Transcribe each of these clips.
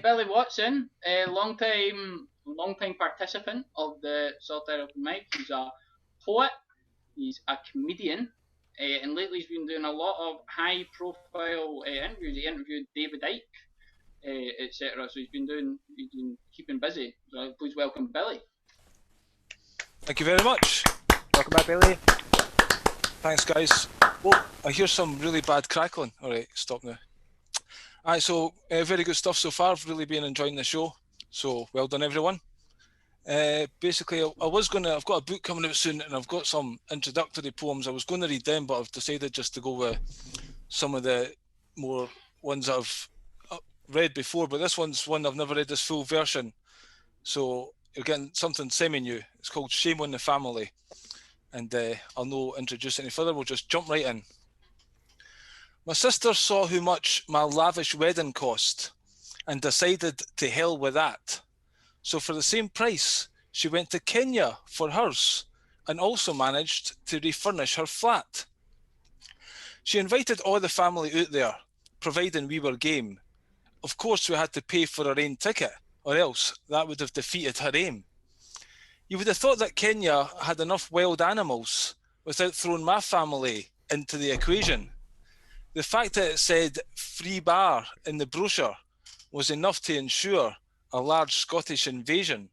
Billy Watson, a long time participant of the Saltire Open Mic. He's a poet, he's a comedian, and lately he's been doing a lot of high-profile interviews. He interviewed David Icke, etc. So he's been keeping busy. So please welcome Billy. Thank you very much. Welcome back, Billy. Thanks, guys. Oh, I hear some really bad crackling. All right, stop now. All right, so very good stuff so far. I've really been enjoying the show. So well done, everyone. Basically, I've got a book coming out soon, and I've got some introductory poems. I was going to read them, but I've decided just to go with some of the more ones I've read before. But this one's one I've never read this full version. So you're getting something semi-new. It's called Shame on the Family. And I'll not introduce any further. We'll just jump right in. My sister saw how much my lavish wedding cost and decided to hell with that. So for the same price, she went to Kenya for hers and also managed to refurnish her flat. She invited all the family out there, providing we were game. Of course, we had to pay for our own ticket, or else that would have defeated her aim. You would have thought that Kenya had enough wild animals without throwing my family into the equation. The fact that it said free bar in the brochure was enough to ensure a large Scottish invasion.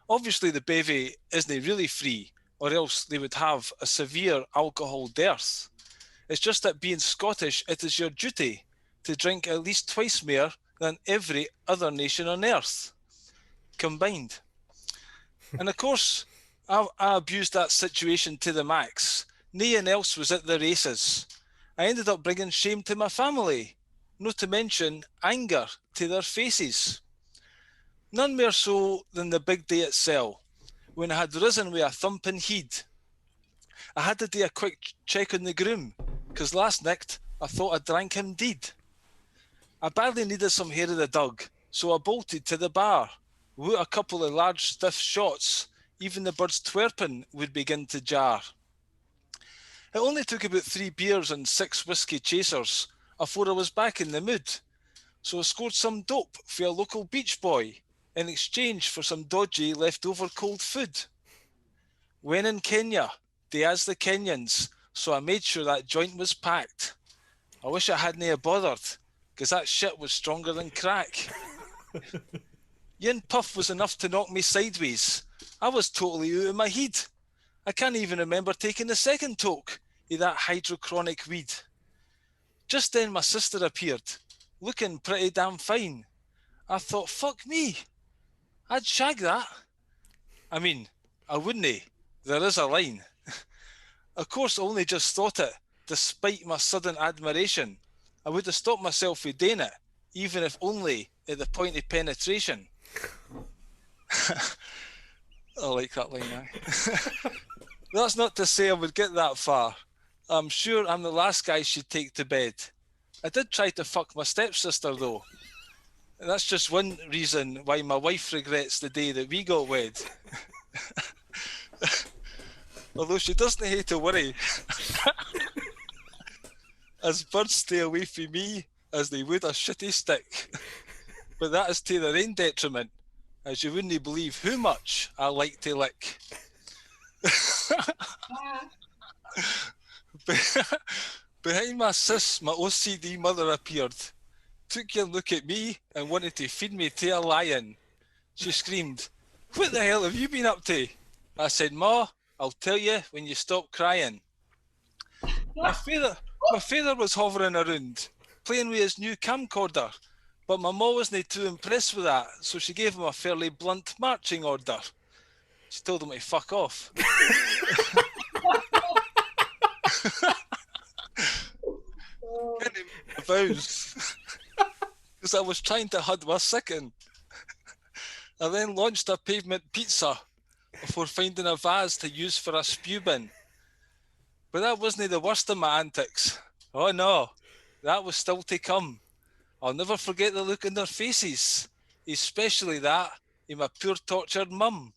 Obviously, the bevy isn't really free, or else they would have a severe alcohol dearth. It's just that being Scottish, it is your duty to drink at least twice more than every other nation on earth combined. And of course, I abused that situation to the max. No one else was at the races. I ended up bringing shame to my family, not to mention anger to their faces. None more so than the big day itself, when I had risen with a thumping heed. I had to do a quick check on the groom, because last night I thought I drank him deed. I badly needed some hair of the dug, so I bolted to the bar. With a couple of large stiff shots, even the birds twerping would begin to jar. It only took about 3 beers and 6 whiskey chasers before I was back in the mood. So I scored some dope for a local beach boy in exchange for some dodgy leftover cold food. When in Kenya, they asked the Kenyans, so I made sure that joint was packed. I wish I hadn't bothered, because that shit was stronger than crack. Yin puff was enough to knock me sideways. I was totally out of my head. I can't even remember taking the second toke of that hydrochronic weed. Just then my sister appeared, looking pretty damn fine. I thought, fuck me, I'd shag that. I mean, I wouldn't. There is a line. Of course, I only just thought it, despite my sudden admiration. I would have stopped myself from doing it, even if only at the point of penetration. I like that line now. That's not to say I would get that far. I'm sure I'm the last guy she'd take to bed. I did try to fuck my stepsister though. And that's just one reason why my wife regrets the day that we got wed. Although she doesn't hate to worry. As birds stay away from me as they would a shitty stick. But that is to their own detriment, as you wouldn't believe how much I like to lick. Behind my sis, my OCD mother appeared, took a look at me and wanted to feed me to a lion. She screamed, "What the hell have you been up to?" I said, "Ma, I'll tell you when you stop crying." My father was hovering around, playing with his new camcorder, but my ma wasn't too impressed with that, so she gave him a fairly blunt marching order. She told him to fuck off. Vows. Because I was trying to hide my sicking. I then launched a pavement pizza before finding a vase to use for a spew bin. But that wasn't the worst of my antics. Oh no, that was still to come. I'll never forget the look in their faces, especially that of my poor tortured mum.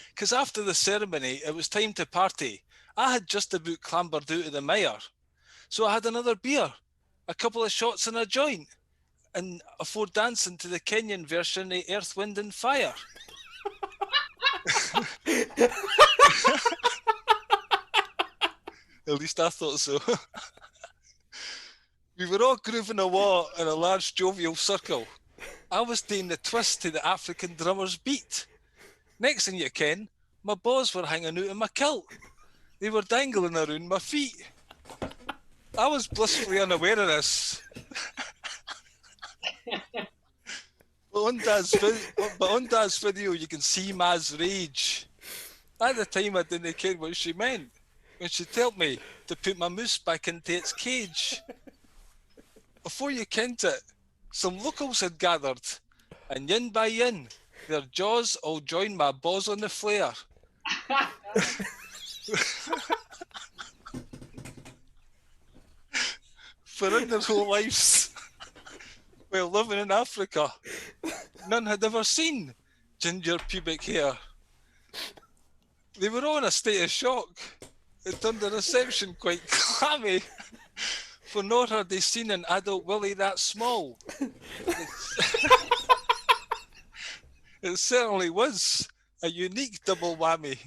Because after the ceremony, it was time to party. I had just about clambered out of the mire. So I had another beer, a couple of shots and a joint. and afore dancing to the Kenyan version of Earth, Wind and Fire. At least I thought so. We were all grooving awa in a large jovial circle. I was doing the twist to the African drummer's beat. Next thing you ken, my balls were hanging out of my kilt. They were dangling around my feet. I was blissfully unaware of this. But on Dad's video, you can see Ma's rage. At the time, I didn't care what she meant when she told me to put my moose back into its cage. Before you kent it, some locals had gathered, and yin by yin, their jaws all joined my balls on the flare. For in their whole lives, while living in Africa, none had ever seen ginger pubic hair. They were all in a state of shock. It turned the reception quite clammy, for nor had they seen an adult willy that small. It certainly was a unique double whammy.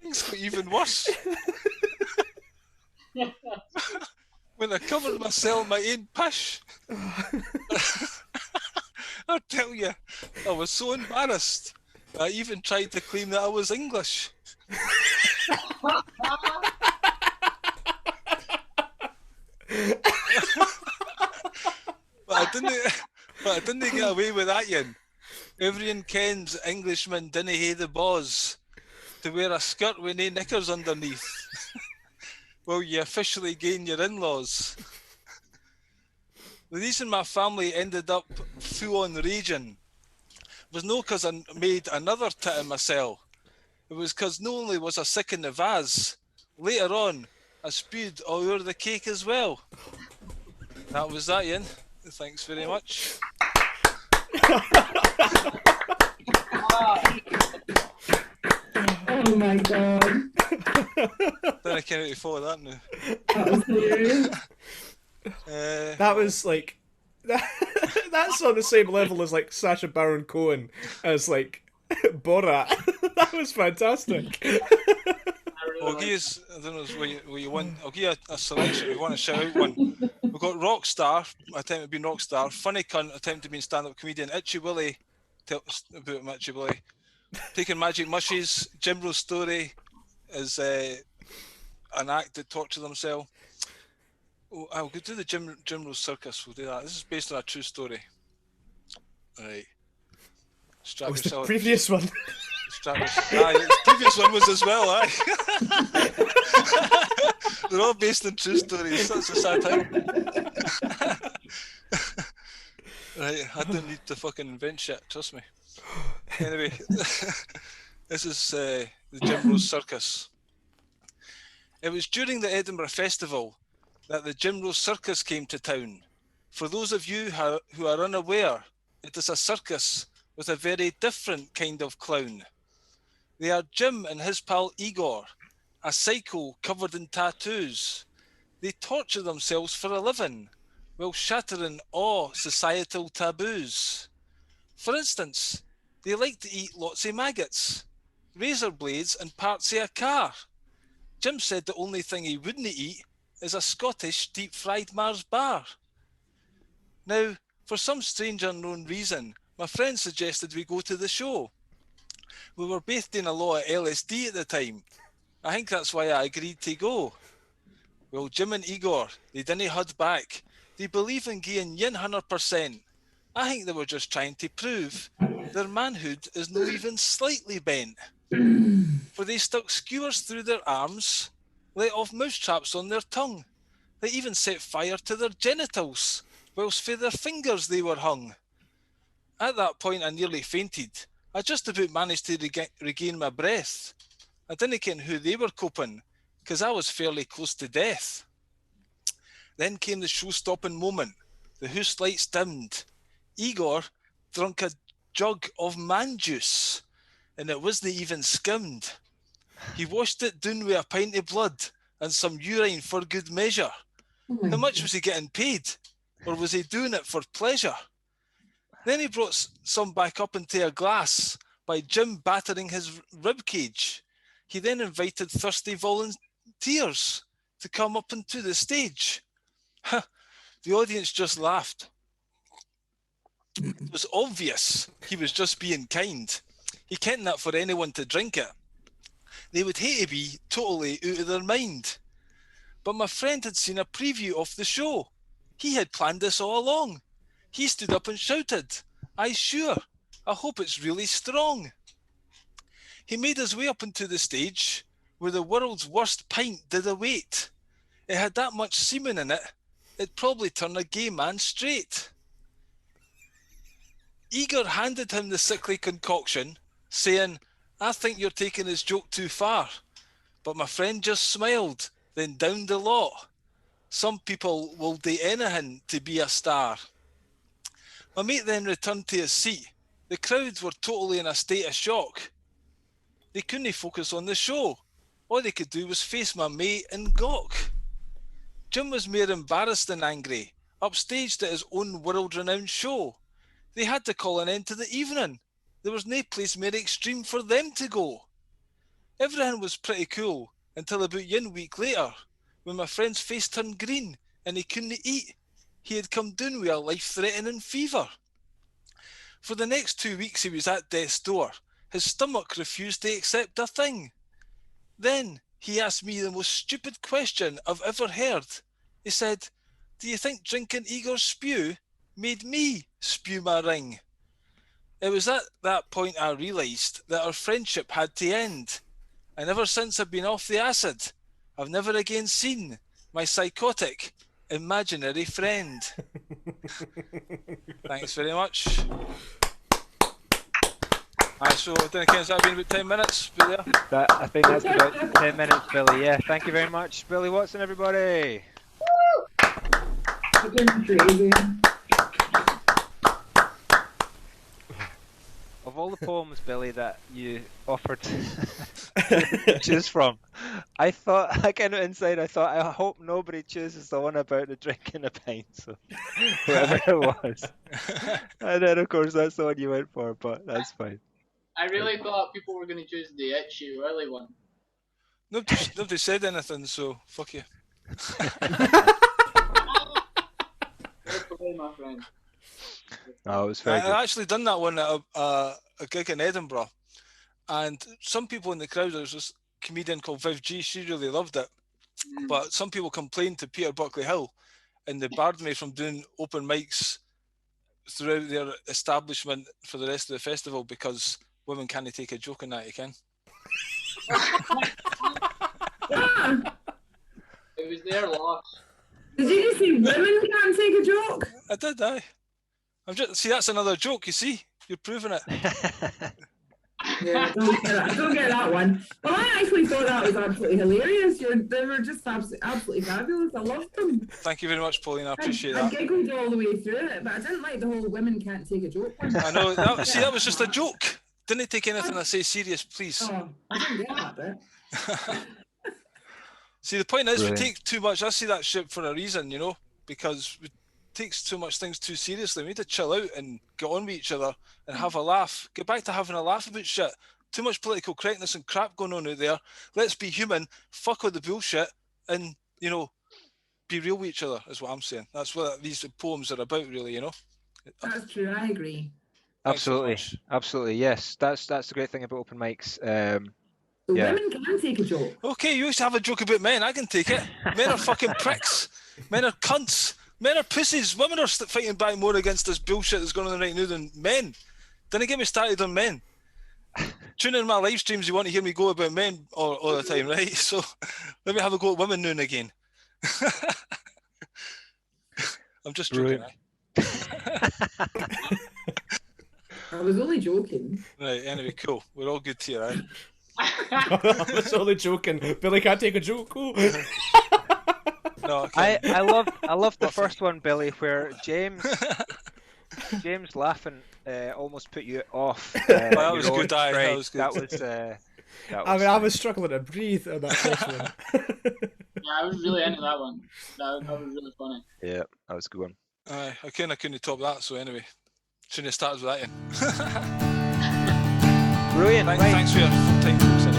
Things got even worse. When I covered myself in my own pish. I tell you, I was so embarrassed. I even tried to claim that I was English. But I didn't get away with that yin. Everyone kens Englishmen didn't hae the balls to wear a skirt with no knickers underneath. Well, you officially gain your in-laws. The reason my family ended up full-on raging was no because I made another tit of myself. It was because not only was I sick in the vase, later on, I spewed all over the cake as well. That was that, Ian. Thanks very much. Oh my god. Then I can't really follow that now. That was hilarious. That was like that's on the same level as like Sacha Baron Cohen as like Borat. That was fantastic. I'll give you, I don't know what you want. I'll give you a selection. We want to shout out one. We've got Rockstar, attempted to be Rockstar. Funny Cunt, attempted to be stand-up comedian. Itchy Willie, tell us about him, Itchy Willie. Taking Magic Mushies. Jim Rose Story is an act that tortured themselves. Oh, I'll go do the Jim Rose Circus. We'll do that. This is based on a true story. Right. Strap Was yourself. the previous one? The previous one was as well, aye. They're all based on true stories. That's a satire. Right, I don't need to fucking invent shit, trust me. Anyway, this is the Jim Rose Circus. It was during the Edinburgh Festival that the Jim Rose Circus came to town. For those of you who are unaware, it is a circus with a very different kind of clown. They are Jim and his pal Igor, a psycho covered in tattoos. They torture themselves for a living while shattering all societal taboos. For instance, they like to eat lots of maggots, razor blades and parts of a car. Jim said the only thing he wouldn't eat is a Scottish deep-fried Mars bar. Now, for some strange unknown reason, my friend suggested we go to the show. We were both doing a lot of LSD at the time. I think that's why I agreed to go. Well, Jim and Igor, they didn't hold back. They believe in giving 100%. I think they were just trying to prove their manhood is not even slightly bent. For they stuck skewers through their arms, let off mousetraps on their tongue. They even set fire to their genitals, whilst for their fingers they were hung. At that point I nearly fainted. I just about managed to regain my breath. I didn't ken who they were coping, because I was fairly close to death. Then came the show-stopping moment. The house lights dimmed. Igor drunk a jug of man juice, and it wasn't even skimmed. He washed it down with a pint of blood and some urine for good measure. Oh my How much God. was he getting paid? Or was he doing it for pleasure? Then he brought some back up into a glass by Jim battering his rib cage. He then invited thirsty volunteers to come up onto the stage. The audience just laughed. It was obvious he was just being kind. He kept that for anyone to drink it. They would hate to be totally out of their mind. But my friend had seen a preview of the show. He had planned this all along. He stood up and shouted, "I sure, I hope it's really strong." He made his way up onto the stage where the world's worst pint did await. It had that much semen in it, it'd probably turn a gay man straight. Igor handed him the sickly concoction, saying, "I think you're taking his joke too far." But my friend just smiled, then downed a lot. Some people will do anything to be a star. My mate then returned to his seat. The crowd were totally in a state of shock. They couldn't focus on the show. All they could do was face my mate and gawk. Jim was more embarrassed than angry, upstaged at his own world-renowned show. They had to call an end to the evening. There was no place more extreme for them to go. Everything was pretty cool until about 1 week later, when my friend's face turned green and he couldn't eat. He had come down with a life-threatening fever. For the next 2 weeks he was at death's door. His stomach refused to accept a thing. Then he asked me the most stupid question I've ever heard. He said, "Do you think drinking Igor's spew made me spew my ring?" It was at that point I realised that our friendship had to end. And ever since I've been off the acid, I've never again seen my psychotic, imaginary friend. Thanks very much. So I don't know, has that been about 10 minutes? I think that's about 10 minutes, Billy. Yeah, thank you very much. Billy Watson, everybody. Fucking crazy. Of all the poems, Billy, that you offered to choose from, I thought, I kind of inside, I thought, I hope nobody chooses the one about the drinking a pint, so whoever it was. And then, of course, that's the one you went for, but that's fine. I really thought people were going to choose the itchy willy one. Nobody said anything, so fuck you. Fair play, my friend. Oh, it was very good. I actually done that one at a gig in Edinburgh, and some people in the crowd, there was this comedian called Viv G, she really loved it, but some people complained to Peter Buckley Hill, and they barred me from doing open mics throughout their establishment for the rest of the festival because women can't take a joke in that, you can. It was their loss. Did you just say women can't take a joke? I did, aye. See, that's another joke, you see? You're proving it. Yeah, don't get that one. Well, I actually thought that was absolutely hilarious. They were just absolutely fabulous. I loved them. Thank you very much, Pauline. I appreciate I that. giggled all the way through it, but I didn't like the whole women can't take a joke one. I know. That was just a joke. Didn't take anything I say serious, please. Oh, I didn't get that bit. See, the point is, Brilliant. we take too much. I see that shit for a reason, you know, because we take too much things too seriously. We need to chill out and get on with each other and have a laugh. Get back to having a laugh about shit. Too much political correctness and crap going on out there. Let's be human. Fuck all the bullshit, and you know, be real with each other. Is what I'm saying. That's what these poems are about, really. You know. That's true. I agree. Absolutely, absolutely, yes. That's the great thing about open mics. So Yeah. women can take a joke. Okay, you used to have a joke about men. I can take it. Men are fucking pricks. Men are cunts. Men are pussies. Women are fighting back more against this bullshit that's going on right now than men. Didn't get me started on men. Tune in my live streams, you want to hear me go about men all the time, right? So let me have a go at women now and again. I'm just joking. I was only joking. Right, anyway, cool. We're all good here, right? I was only joking. Billy can't take a joke. Oh. No, I love the first one, Billy, where James laughing almost put you off. That was good. That was good. I mean, I was struggling to breathe on that first one. Yeah, I was really into that one. That was really funny. Yeah, that was a good one. I kind of couldn't top that. So anyway, shouldn't have started with that. Then. Brilliant. Thanks for your time.